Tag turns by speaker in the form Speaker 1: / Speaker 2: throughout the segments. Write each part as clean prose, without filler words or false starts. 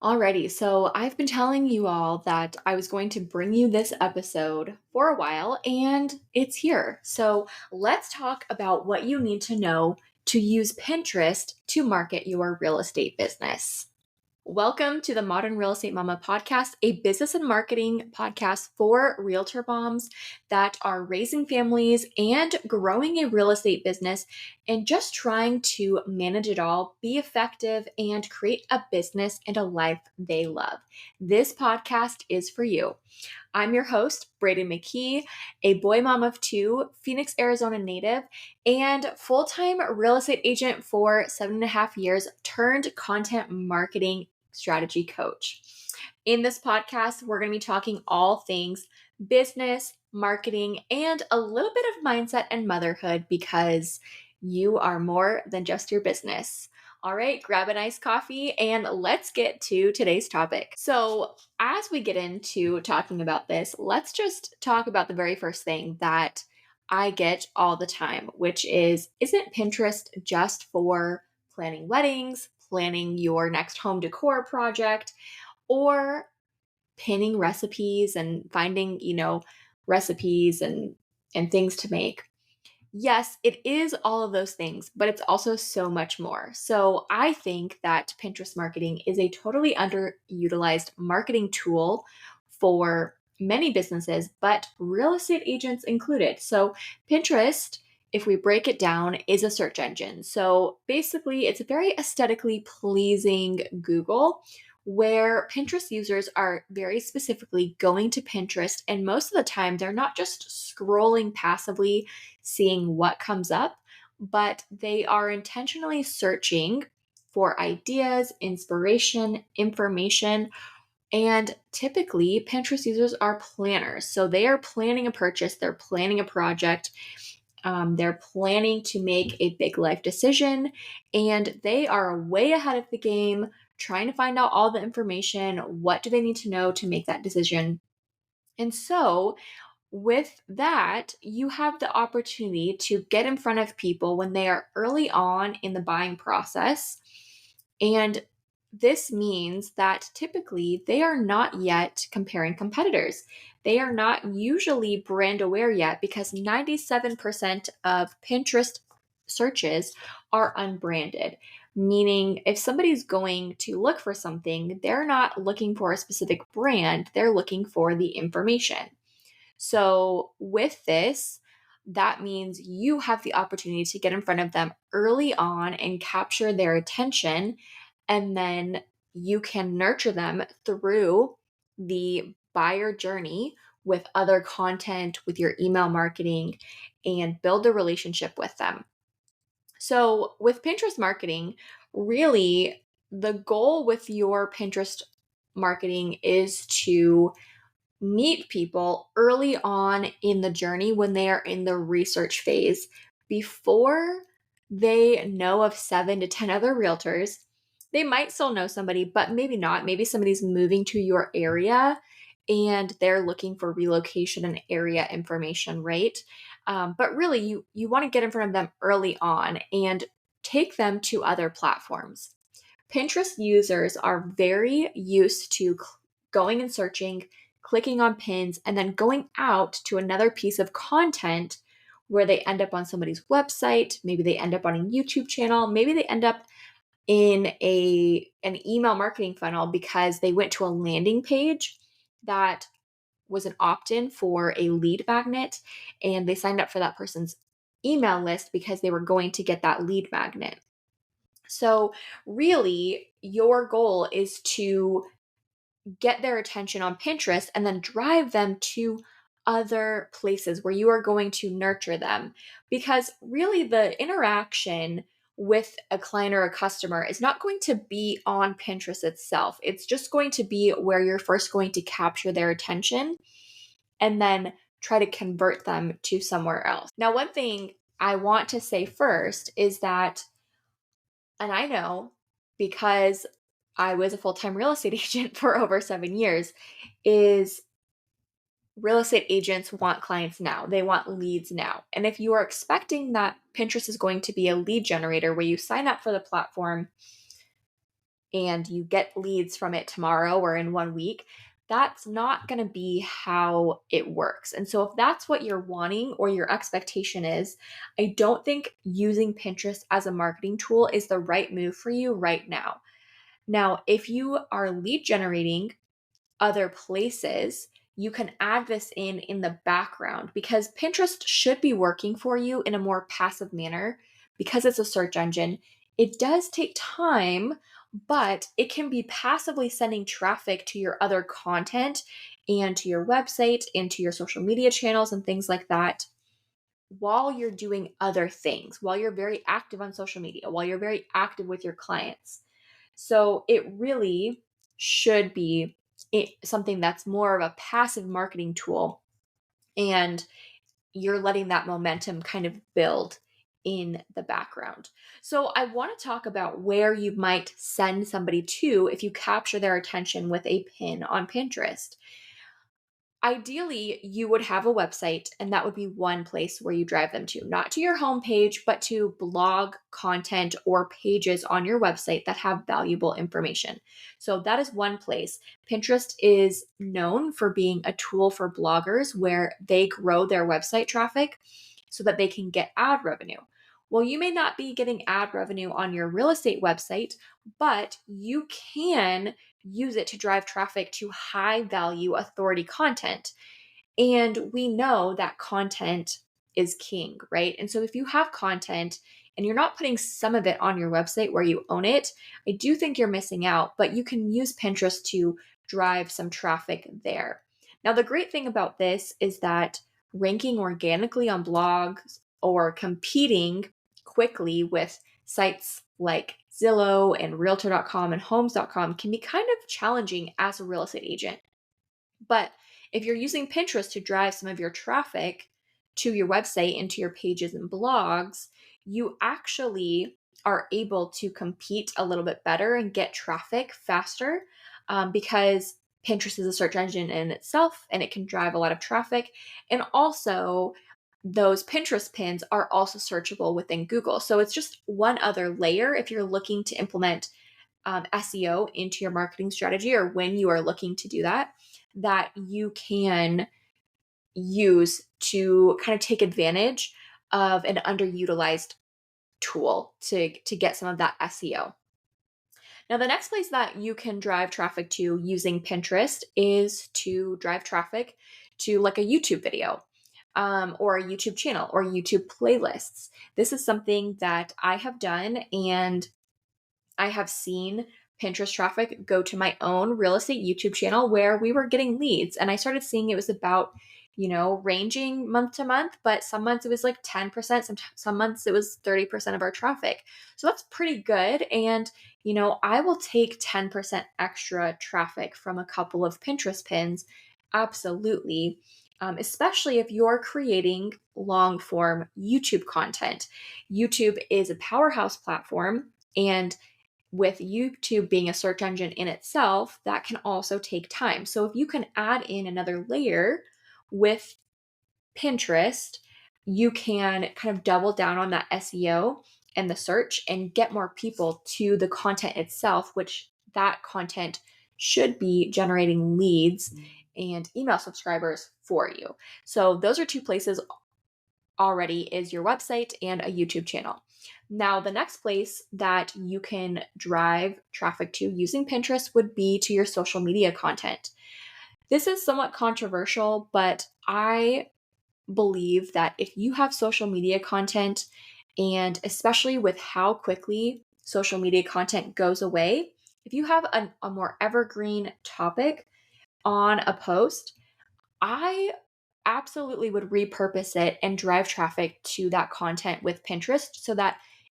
Speaker 1: Alrighty, so I've been telling you all that I was going to bring you this episode for a while, and it's here. So let's talk about what you need to know to use Pinterest to market your real estate business. Welcome to the Modern Real Estate Mama podcast, a business and marketing podcast for realtor moms that are raising families and growing a real estate business and just trying to manage it all, be effective, and create a business and a life they love. This podcast is for you. I'm your host, Braden McKee, a boy mom of two, Phoenix, Arizona native, and full-time real estate agent for 7.5 years, turned content marketing strategy coach. In this podcast, we're going to be talking all things business, marketing, and a little bit of mindset and motherhood because you are more than just your business. All right, grab a nice coffee and let's get to today's topic. So, as we get into talking about this, let's just talk about the very first thing that I get all the time, which is isn't Pinterest just for planning weddings, planning your next home decor project, or pinning recipes and finding, recipes and things to make? Yes, it is all of those things, but it's also so much more. So I think that Pinterest marketing is a totally underutilized marketing tool for many businesses, but real estate agents included. So Pinterest, if we break it down, is a search engine. So basically, it's a very aesthetically pleasing Google where Pinterest users are very specifically going to Pinterest. And most of the time, they're not just scrolling passively seeing what comes up, but they are intentionally searching for ideas, inspiration, information. And typically, Pinterest users are planners. So they are planning a purchase, they're planning a project, they're planning to make a big life decision, and they are way ahead of the game, trying to find out all the information. What do they need to know to make that decision? And so, with that, you have the opportunity to get in front of people when they are early on in the buying process. And this means that typically they are not yet comparing competitors. They are not usually brand aware yet because 97% of Pinterest searches are unbranded. Meaning, if somebody's going to look for something, they're not looking for a specific brand, they're looking for the information. So, with this, that means you have the opportunity to get in front of them early on and capture their attention. And then you can nurture them through the buyer journey with other content, with your email marketing, and build a relationship with them. So, with Pinterest marketing, really the goal with your Pinterest marketing is to meet people early on in the journey when they are in the research phase before they know of 7 to 10 other realtors. They might still know somebody, but maybe not. Maybe somebody's moving to your area and they're looking for relocation and area information, right? But really, you want to get in front of them early on and take them to other platforms. Pinterest users are very used to going and searching, clicking on pins, and then going out to another piece of content where they end up on somebody's website. Maybe they end up on a YouTube channel. Maybe they end up in an email marketing funnel because they went to a landing page that was an opt-in for a lead magnet and they signed up for that person's email list because they were going to get that lead magnet. So, really, your goal is to get their attention on Pinterest and then drive them to other places where you are going to nurture them. Because really, the interaction with a client or a customer is not going to be on Pinterest itself. It's just going to be where you're first going to capture their attention and then try to convert them to somewhere else. Now, one thing I want to say first is that, and I know because I was a full-time real estate agent for over 7 years, is real estate agents want clients now. They want leads now. And if you are expecting that Pinterest is going to be a lead generator where you sign up for the platform and you get leads from it tomorrow or in 1 week. That's not going to be how it works. And so, if that's what you're wanting or your expectation is, I don't think using Pinterest as a marketing tool is the right move for you right now. Now, if you are lead generating other places, you can add this in the background, because Pinterest should be working for you in a more passive manner because it's a search engine. It does take time, but it can be passively sending traffic to your other content and to your website and to your social media channels and things like that while you're doing other things, while you're very active on social media, while you're very active with your clients. So it really should be something that's more of a passive marketing tool, and you're letting that momentum kind of build in the background. So I want to talk about where you might send somebody to if you capture their attention with a pin on Pinterest. Ideally, you would have a website, and that would be one place where you drive them to, not to your homepage, but to blog content or pages on your website that have valuable information. So that is one place. Pinterest is known for being a tool for bloggers where they grow their website traffic so that they can get ad revenue. Well, you may not be getting ad revenue on your real estate website, but you can use it to drive traffic to high value authority content. And we know that content is king, right? And so if you have content and you're not putting some of it on your website where you own it, I do think you're missing out, but you can use Pinterest to drive some traffic there. Now, the great thing about this is that ranking organically on blogs or competing quickly with sites like Zillow and realtor.com and homes.com can be kind of challenging as a real estate agent. But if you're using Pinterest to drive some of your traffic to your website and to your pages and blogs, you actually are able to compete a little bit better and get traffic faster, because Pinterest is a search engine in itself and it can drive a lot of traffic. And also, those Pinterest pins are also searchable within Google. So it's just one other layer if you're looking to implement SEO into your marketing strategy, or when you are looking to do that, that you can use to kind of take advantage of an underutilized tool to get some of that SEO. Now, the next place that you can drive traffic to using Pinterest is to drive traffic to like a YouTube video, or a YouTube channel or YouTube playlists. This is something that I have done, and I have seen Pinterest traffic go to my own real estate YouTube channel where we were getting leads. And I started seeing it was about, ranging month to month, but some months it was like 10%, some months it was 30% of our traffic. So that's pretty good. And, I will take 10% extra traffic from a couple of Pinterest pins. Absolutely. Especially if you're creating long form YouTube content. YouTube is a powerhouse platform, and with YouTube being a search engine in itself, that can also take time. So if you can add in another layer with Pinterest, you can kind of double down on that SEO and the search and get more people to the content itself, which that content should be generating leads and email subscribers for you. So those are two places already, is your website and a YouTube channel. Now, the next place that you can drive traffic to using Pinterest would be to your social media content. This is somewhat controversial, but I believe that if you have social media content, and especially with how quickly social media content goes away, if you have a more evergreen topic on a post, I absolutely would repurpose it and drive traffic to that content with Pinterest so that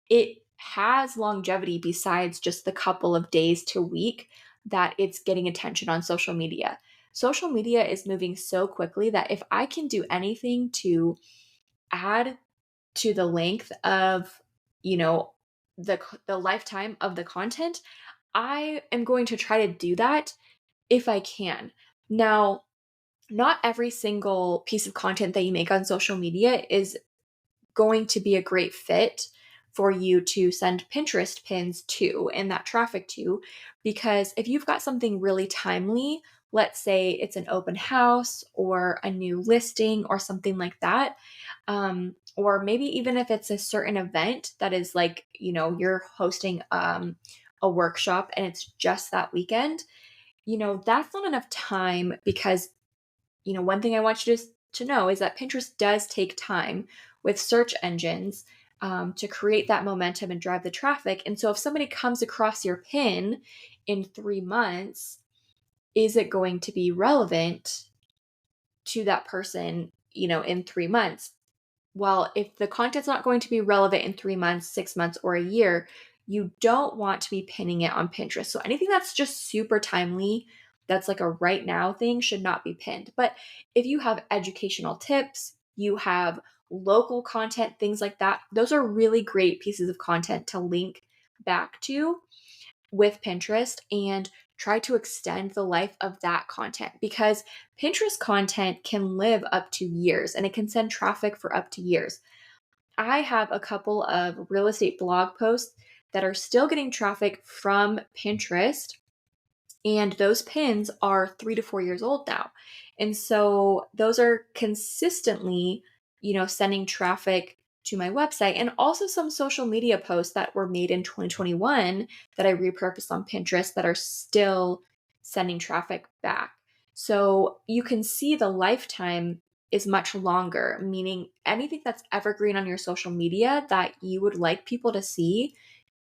Speaker 1: it has longevity besides just the couple of days to week that it's getting attention on social media. Social media is moving so quickly that if I can do anything to add to the length of, the lifetime of the content, I am going to try to do that if I can. Now, not every single piece of content that you make on social media is going to be a great fit for you to send Pinterest pins to and that traffic to, because if you've got something really timely, let's say it's an open house or a new listing or something like that, or maybe even if it's a certain event that is like, you're hosting a workshop and it's just that weekend, that's not enough time because, one thing I want you to know is that Pinterest does take time with search engines to create that momentum and drive the traffic. And so if somebody comes across your pin in 3 months, is it going to be relevant to that person, in 3 months? Well, if the content's not going to be relevant in 3 months, 6 months, or a year, you don't want to be pinning it on Pinterest. So anything that's just super timely, that's like a right now thing, should not be pinned. But if you have educational tips, you have local content, things like that, those are really great pieces of content to link back to with Pinterest and try to extend the life of that content, because Pinterest content can live up to years and it can send traffic for up to years. I have a couple of real estate blog posts that are still getting traffic from Pinterest, and those pins are 3 to 4 years old now. And so those are consistently, sending traffic to my website, and also some social media posts that were made in 2021 that I repurposed on Pinterest that are still sending traffic back. So you can see the lifetime is much longer, meaning anything that's evergreen on your social media that you would like people to see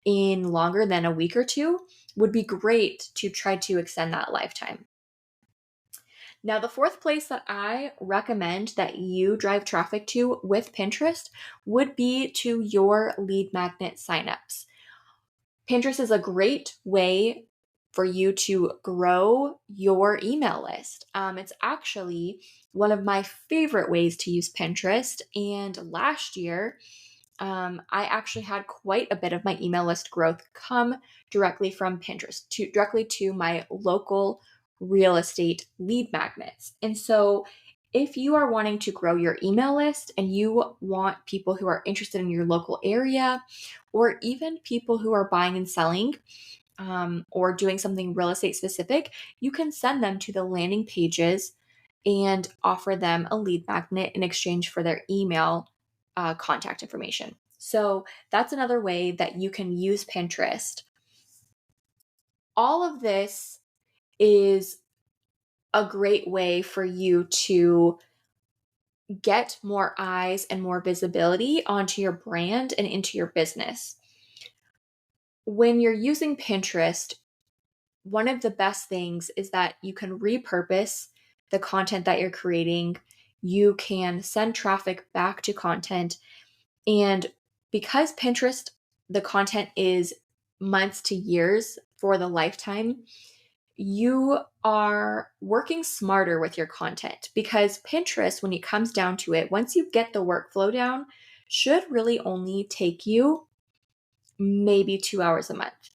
Speaker 1: in longer than a week or two would be great to try to extend that lifetime. Now, the fourth place that I recommend that you drive traffic to with Pinterest would be to your lead magnet signups. Pinterest is a great way for you to grow your email list. It's actually one of my favorite ways to use Pinterest. And last year, I actually had quite a bit of my email list growth come directly from Pinterest, directly to my local real estate lead magnets. And so if you are wanting to grow your email list and you want people who are interested in your local area, or even people who are buying and selling, or doing something real estate specific, you can send them to the landing pages and offer them a lead magnet in exchange for their email contact information. So that's another way that you can use Pinterest. All of this is a great way for you to get more eyes and more visibility onto your brand and into your business. When you're using Pinterest, one of the best things is that you can repurpose the content that you're creating. You can send traffic back to content. And because Pinterest, the content is months to years for the lifetime, you are working smarter with your content, because Pinterest, when it comes down to it, once you get the workflow down, should really only take you maybe 2 hours a month.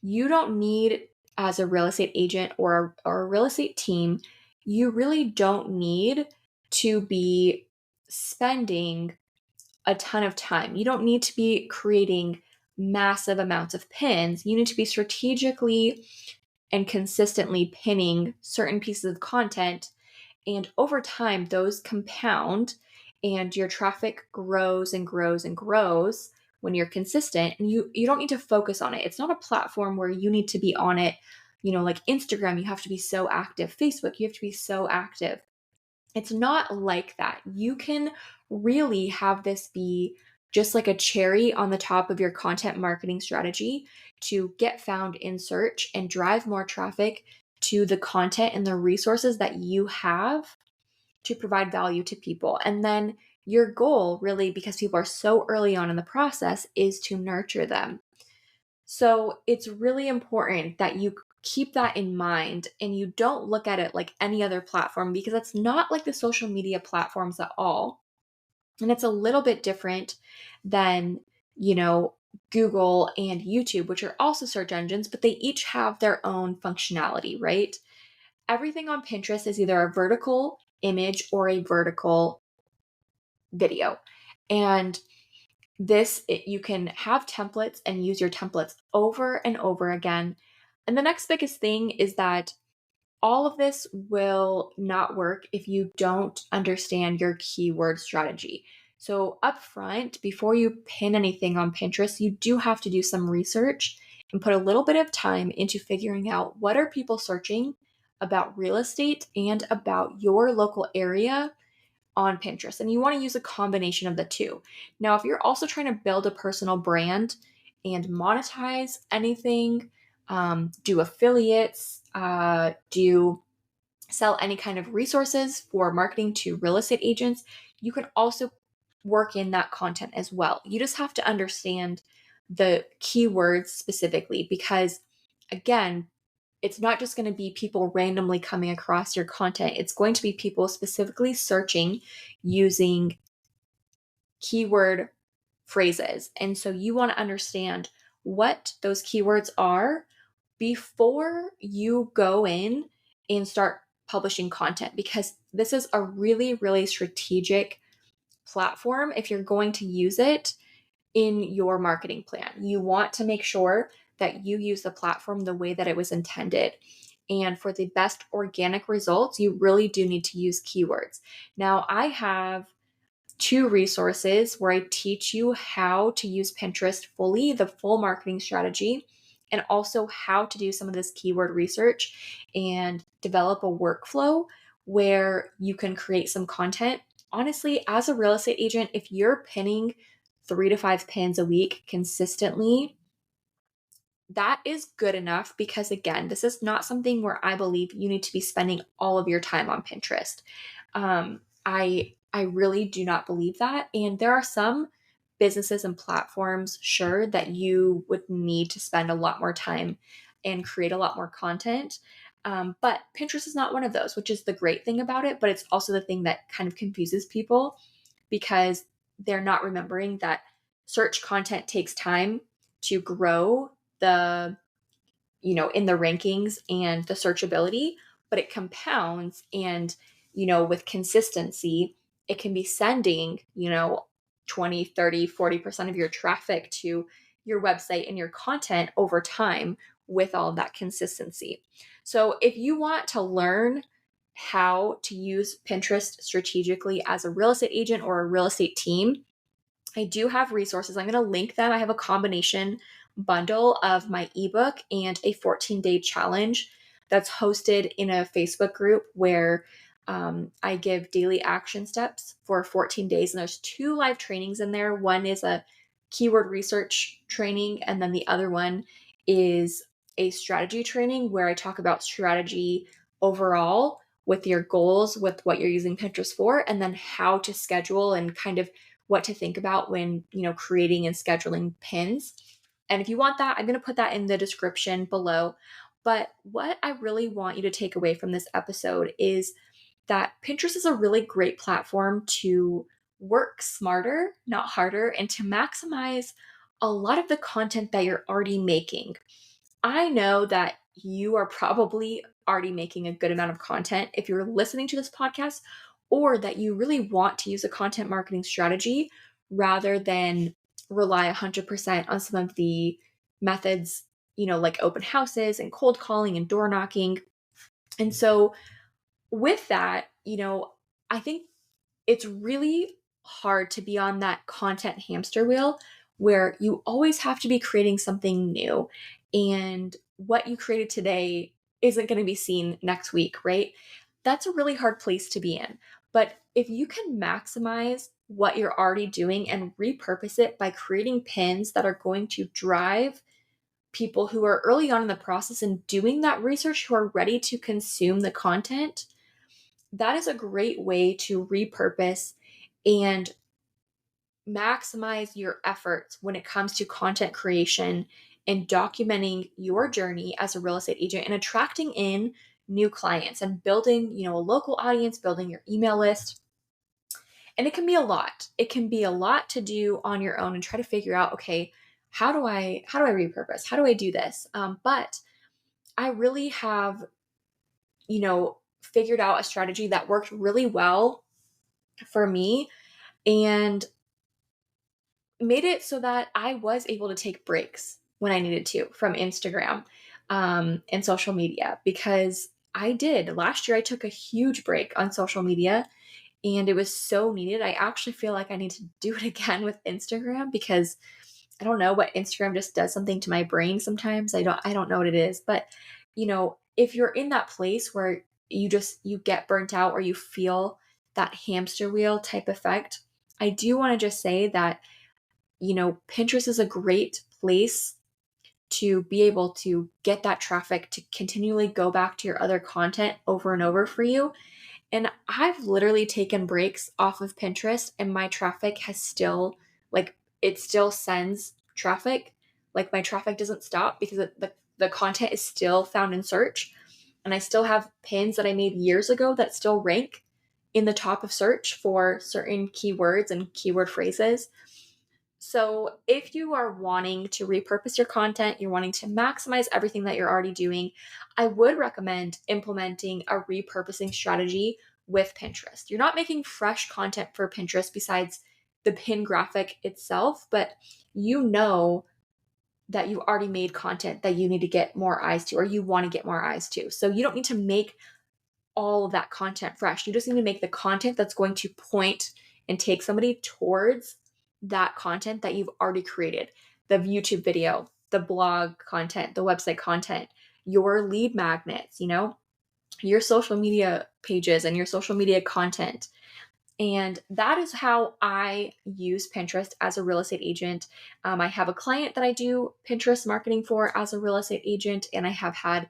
Speaker 1: You don't need, as a real estate agent or a real estate team, you really don't need to be spending a ton of time. You don't need to be creating massive amounts of pins. You need to be strategically and consistently pinning certain pieces of content. And over time, those compound and your traffic grows and grows and grows when you're consistent, and you don't need to focus on it. It's not a platform where you need to be on it, like Instagram, you have to be so active. Facebook, you have to be so active. It's not like that. You can really have this be just like a cherry on the top of your content marketing strategy to get found in search and drive more traffic to the content and the resources that you have to provide value to people. And then your goal, really, because people are so early on in the process, is to nurture them. So it's really important that you keep that in mind and you don't look at it like any other platform, because it's not like the social media platforms at all. And it's a little bit different than, Google and YouTube, which are also search engines, but they each have their own functionality, right? Everything on Pinterest is either a vertical image or a vertical video. And You can have templates and use your templates over and over again. And the next biggest thing is that all of this will not work if you don't understand your keyword strategy. So, up front, before you pin anything on Pinterest, you do have to do some research and put a little bit of time into figuring out what are people searching about real estate and about your local area on Pinterest. And you want to use a combination of the two. Now, if you're also trying to build a personal brand and monetize anything, do affiliates, do sell any kind of resources for marketing to real estate agents, you can also work in that content as well. You just have to understand the keywords specifically because, again, it's not just going to be people randomly coming across your content. It's going to be people specifically searching using keyword phrases. And so you want to understand what those keywords are before you go in and start publishing content because this is a really, really strategic platform if you're going to use it in your marketing plan. You want to make sure that you use the platform the way that it was intended. And for the best organic results, you really do need to use keywords. Now, I have two resources where I teach you how to use Pinterest fully, the full marketing strategy, and also how to do some of this keyword research and develop a workflow where you can create some content. Honestly, as a real estate agent, if you're pinning 3 to 5 pins a week consistently, that is good enough because, again, this is not something where I believe you need to be spending all of your time on Pinterest. I really do not believe that. And there are some businesses and platforms, sure, that you would need to spend a lot more time and create a lot more content. But Pinterest is not one of those, which is the great thing about it. But it's also the thing that kind of confuses people because they're not remembering that search content takes time to grow the in the rankings and the searchability, but it compounds and with consistency it can be sending 20, 30, 40% of your traffic to your website and your content over time with all of that consistency. So if you want to learn how to use Pinterest strategically as a real estate agent or a real estate team, I do have resources. I'm going to link them. I have a combination bundle of my ebook and a 14-day challenge that's hosted in a Facebook group where I give daily action steps for 14 days. And there's 2 live trainings in there. One is a keyword research training, and then the other one is a strategy training where I talk about strategy overall with your goals, with what you're using Pinterest for, and then how to schedule and kind of what to think about when, creating and scheduling pins. And if you want that, I'm going to put that in the description below. But what I really want you to take away from this episode is that Pinterest is a really great platform to work smarter, not harder, and to maximize a lot of the content that you're already making. I know that you are probably already making a good amount of content if you're listening to this podcast, or that you really want to use a content marketing strategy rather than rely 100% on some of the methods, like open houses and cold calling and door knocking. And so, with that, I think it's really hard to be on that content hamster wheel where you always have to be creating something new. And what you created today isn't going to be seen next week, right? That's a really hard place to be in. But if you can maximize what you're already doing and repurpose it by creating pins that are going to drive people who are early on in the process and doing that research, who are ready to consume the content, that is a great way to repurpose and maximize your efforts when it comes to content creation and documenting your journey as a real estate agent and attracting in new clients and building, a local audience, building your email list. And it can be a lot. It can be a lot to do on your own and try to figure out, okay, how do I repurpose? How do I do this? But I really have, figured out a strategy that worked really well for me. And made it so that I was able to take breaks when I needed to from Instagram and social media, because I did. Last year, I took a huge break on social media and it was so needed. I actually feel like I need to do it again with Instagram because I don't know what Instagram just does something to my brain sometimes. I don't know what it is, but if you're in that place where you get burnt out or you feel that hamster wheel type effect, I do want to just say that Pinterest is a great place to be able to get that traffic to continually go back to your other content over and over for you. And I've literally taken breaks off of Pinterest and my traffic has still, like, it still sends traffic. Like, my traffic doesn't stop because the content is still found in search. And I still have pins that I made years ago that still rank in the top of search for certain keywords and keyword phrases. So, if you are wanting to repurpose your content, you're wanting to maximize everything that you're already doing, I would recommend implementing a repurposing strategy with Pinterest. You're not making fresh content for Pinterest besides the pin graphic itself, but you know that you already made content that you need to get more eyes to or you want to get more eyes to. So, you don't need to make all of that content fresh. You just need to make the content that's going to point and take somebody towards that content that you've already created. The YouTube video, the blog content, the website content, your lead magnets, your social media pages and your social media content. And that is how I use Pinterest as a real estate agent. I have a client that I do Pinterest marketing for as a real estate agent, and I have had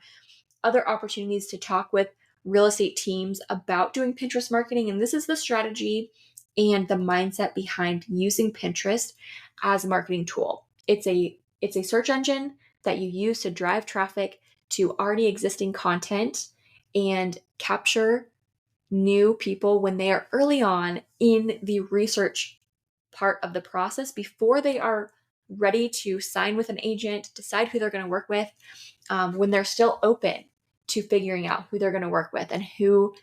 Speaker 1: other opportunities to talk with real estate teams about doing Pinterest marketing. And this is the strategy and the mindset behind using Pinterest as a marketing tool. It's a search engine that you use to drive traffic to already existing content and capture new people when they are early on in the research part of the process before they are ready to sign with an agent, decide who they're going to work with, when they're still open to figuring out who they're going to work with and who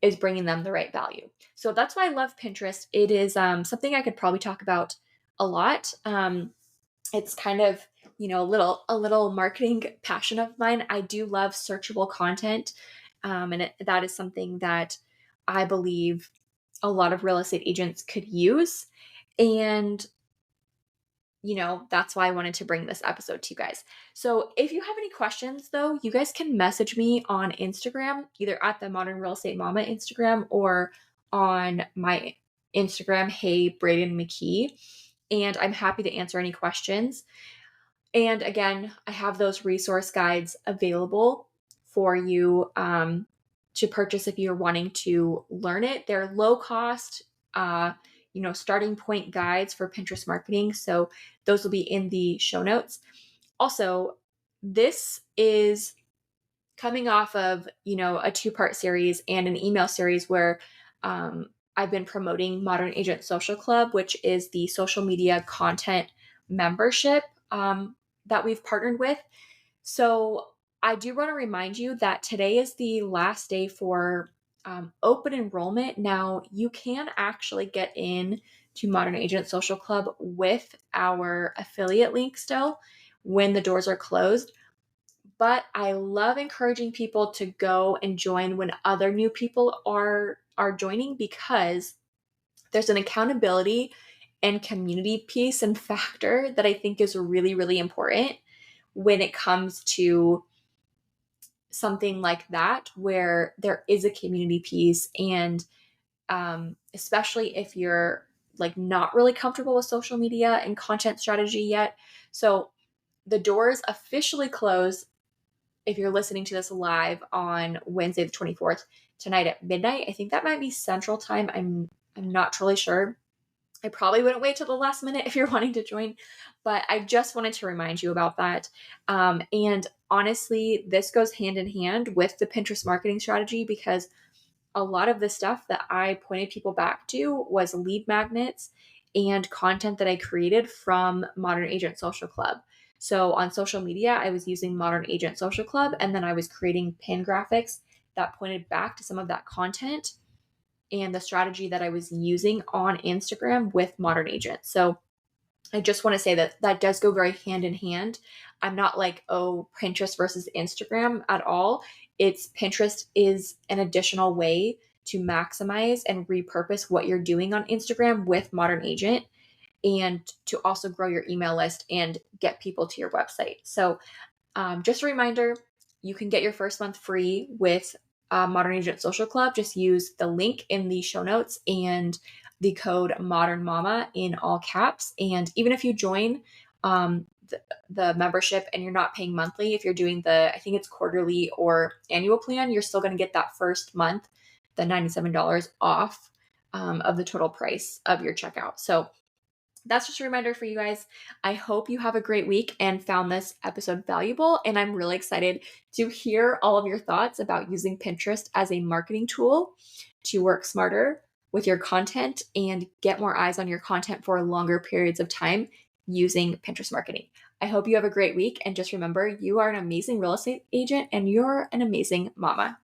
Speaker 1: is bringing them the right value. So that's why I love Pinterest. It is something I could probably talk about a lot. It's kind of a little marketing passion of mine. I do love searchable content, and that is something that I believe a lot of real estate agents could use. And that's why I wanted to bring this episode to you guys. So if you have any questions, though, you guys can message me on Instagram, either at the Modern Real Estate Mama Instagram or on my Instagram, Hey Braden McKee. And I'm happy to answer any questions. And again, I have those resource guides available for you to purchase if you're wanting to learn it. They're low cost, starting point guides for Pinterest marketing. So those will be in the show notes. Also, this is coming off of, a 2-part series and an email series where I've been promoting Modern Agent Social Club, which is the social media content membership that we've partnered with. So I do want to remind you that today is the last day for open enrollment. Now, you can actually get in to Modern Agent Social Club with our affiliate link still when the doors are closed. But I love encouraging people to go and join when other new people are joining, because there's an accountability and community piece and factor that I think is really, really important when it comes to something like that, where there is a community piece. And especially if you're like not really comfortable with social media and content strategy yet. So the doors officially close if you're listening to this live on Wednesday the 24th, tonight at midnight. I think that might be Central Time. I'm not really sure. I probably wouldn't wait till the last minute if you're wanting to join, but I just wanted to remind you about that. And honestly, this goes hand in hand with the Pinterest marketing strategy, because a lot of the stuff that I pointed people back to was lead magnets and content that I created from Modern Agent Social Club. So on social media, I was using Modern Agent Social Club, and then I was creating pin graphics that pointed back to some of that content and the strategy that I was using on Instagram with Modern Agent. So I just want to say that that does go very hand in hand. I'm not like, oh, Pinterest versus Instagram at all. It's Pinterest is an additional way to maximize and repurpose what you're doing on Instagram with Modern Agent, and to also grow your email list and get people to your website. So just a reminder, you can get your first month free with Modern Agent Social Club. Just use the link in the show notes and the code Modern Mama in all caps. And even if you join the membership and you're not paying monthly, if you're doing the, I think it's quarterly or annual plan, you're still going to get that first month, the $97 off of the total price of your checkout. So that's just a reminder for you guys. I hope you have a great week and found this episode valuable. And I'm really excited to hear all of your thoughts about using Pinterest as a marketing tool to work smarter with your content and get more eyes on your content for longer periods of time using Pinterest marketing. I hope you have a great week. And just remember, you are an amazing real estate agent and you're an amazing mama.